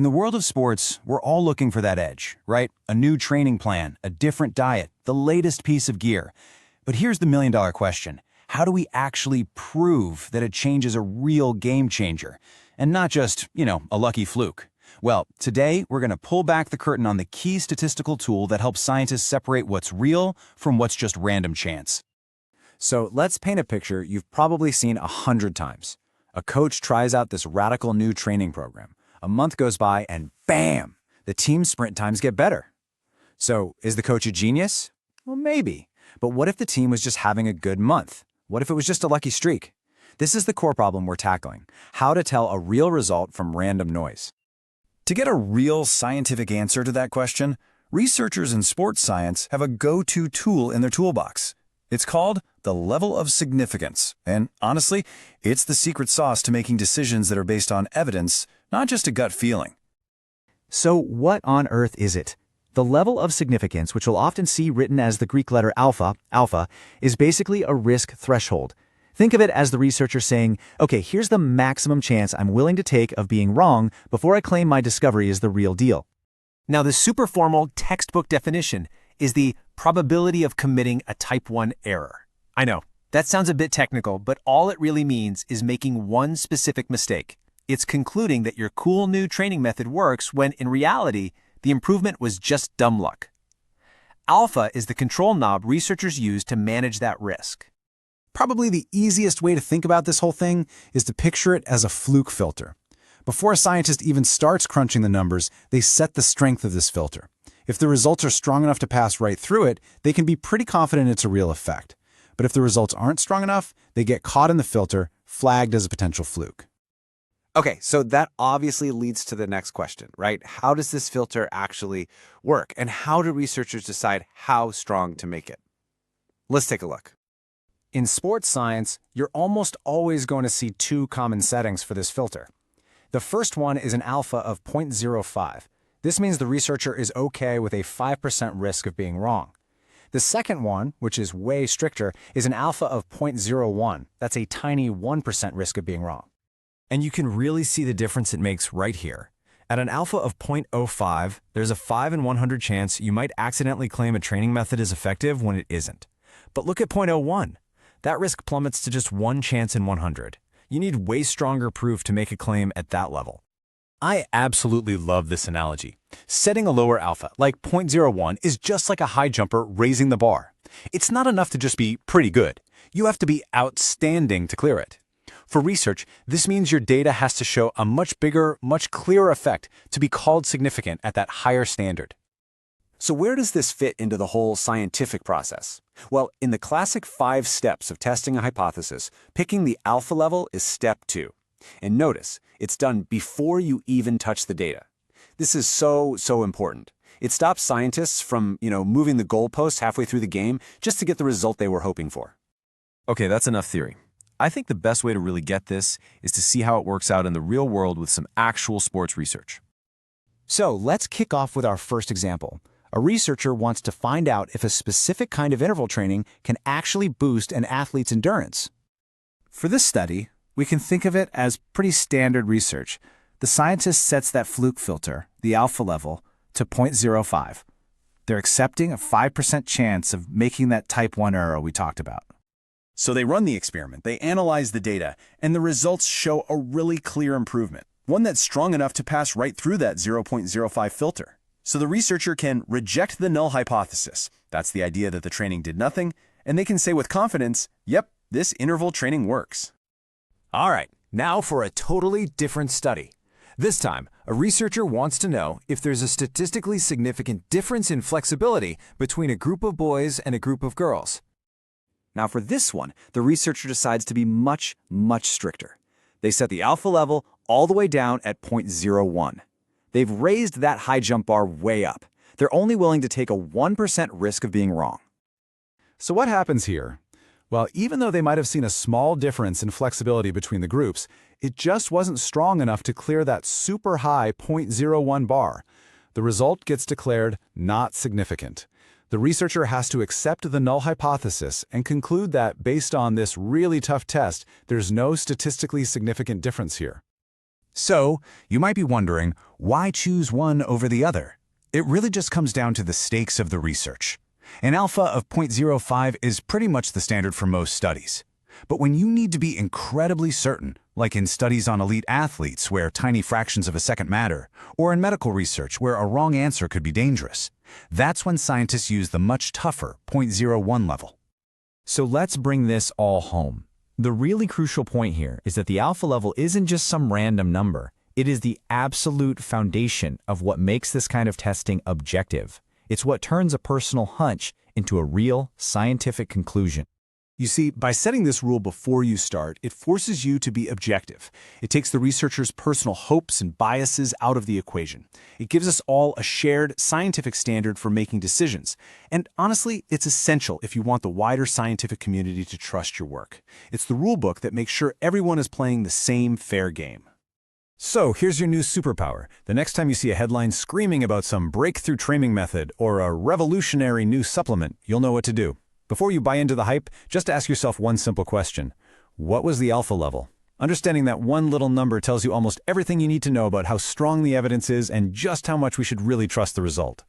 In the world of sports, we're all looking for that edge, right? A new training plan, a different diet, the latest piece of gear. But here's the million-dollar question. How do we actually prove that a change is a real game changer and not just, a lucky fluke? Well, today we're going to pull back the curtain on the key statistical tool that helps scientists separate what's real from what's just random chance. So let's paint a picture you've probably seen 100 times. A coach tries out this radical new training program. A month goes by and bam, the team's sprint times get better. So is the coach a genius? Well, maybe. But what if the team was just having a good month? What if it was just a lucky streak? This is the core problem we're tackling: how to tell a real result from random noise. To get a real scientific answer to that question, researchers in sports science have a go-to tool in their toolbox. It's called the level of significance, and honestly, it's the secret sauce to making decisions that are based on evidence, not just a gut feeling. So what on earth is it? The level of significance, which you'll often see written as the Greek letter alpha, is basically a risk threshold. Think of it as the researcher saying, okay, here's the maximum chance I'm willing to take of being wrong before I claim my discovery is the real deal. Now, the super formal textbook definition is the probability of committing a type 1 error. I know, that sounds a bit technical, but all it really means is making one specific mistake. It's concluding that your cool new training method works when, in reality, the improvement was just dumb luck. Alpha is the control knob researchers use to manage that risk. Probably the easiest way to think about this whole thing is to picture it as a fluke filter. Before a scientist even starts crunching the numbers, they set the strength of this filter. If the results are strong enough to pass right through it, they can be pretty confident it's a real effect. But if the results aren't strong enough, they get caught in the filter, flagged as a potential fluke. Okay, so that obviously leads to the next question, right? How does this filter actually work? And how do researchers decide how strong to make it? Let's take a look. In sports science, you're almost always going to see two common settings for this filter. The first one is an alpha of 0.05. This means the researcher is okay with a 5% risk of being wrong. The second one, which is way stricter, is an alpha of 0.01. That's a tiny 1% risk of being wrong. And you can really see the difference it makes right here. At an alpha of 0.05, there's a 5 in 100 chance you might accidentally claim a training method is effective when it isn't. But look at 0.01. That risk plummets to just 1 chance in 100. You need way stronger proof to make a claim at that level. I absolutely love this analogy. Setting a lower alpha, like 0.01, is just like a high jumper raising the bar. It's not enough to just be pretty good. You have to be outstanding to clear it. For research, this means your data has to show a much bigger, much clearer effect to be called significant at that higher standard. So where does this fit into the whole scientific process? Well, in the classic 5 steps of testing a hypothesis, picking the alpha level is step 2. And notice, it's done before you even touch the data. This is so important. It stops scientists from, moving the goalposts halfway through the game just to get the result they were hoping for. Okay, that's enough theory. I think the best way to really get this is to see how it works out in the real world with some actual sports research. So let's kick off with our first example. A researcher wants to find out if a specific kind of interval training can actually boost an athlete's endurance. For this study, we can think of it as pretty standard research. The scientist sets that fluke filter, the alpha level, to 0.05. They're accepting a 5% chance of making that type 1 error we talked about. So they run the experiment, they analyze the data, and the results show a really clear improvement, one that's strong enough to pass right through that 0.05 filter. So the researcher can reject the null hypothesis. That's the idea that the training did nothing, and they can say with confidence, yep, this interval training works. All right, now for a totally different study. This time, a researcher wants to know if there's a statistically significant difference in flexibility between a group of boys and a group of girls. Now for this one, the researcher decides to be much stricter. They set the alpha level all the way down at 0.01. They've raised that high jump bar way up. They're only willing to take a 1% risk of being wrong. So what happens here? Well, even though they might have seen a small difference in flexibility between the groups, it just wasn't strong enough to clear that super high 0.01 bar. The result gets declared not significant. The researcher has to accept the null hypothesis and conclude that, based on this really tough test, there's no statistically significant difference here. So, you might be wondering, why choose one over the other? It really just comes down to the stakes of the research. An alpha of 0.05 is pretty much the standard for most studies. But when you need to be incredibly certain, like in studies on elite athletes where tiny fractions of a second matter, or in medical research where a wrong answer could be dangerous, that's when scientists use the much tougher 0.01 level. So let's bring this all home. The really crucial point here is that the alpha level isn't just some random number. It is the absolute foundation of what makes this kind of testing objective. It's what turns a personal hunch into a real scientific conclusion. You see, by setting this rule before you start, it forces you to be objective. It takes the researcher's personal hopes and biases out of the equation. It gives us all a shared scientific standard for making decisions. And honestly, it's essential if you want the wider scientific community to trust your work. It's the rulebook that makes sure everyone is playing the same fair game. So here's your new superpower. The next time you see a headline screaming about some breakthrough training method or a revolutionary new supplement, you'll know what to do. Before you buy into the hype, just ask yourself one simple question. What was the alpha level? Understanding that one little number tells you almost everything you need to know about how strong the evidence is and just how much we should really trust the result.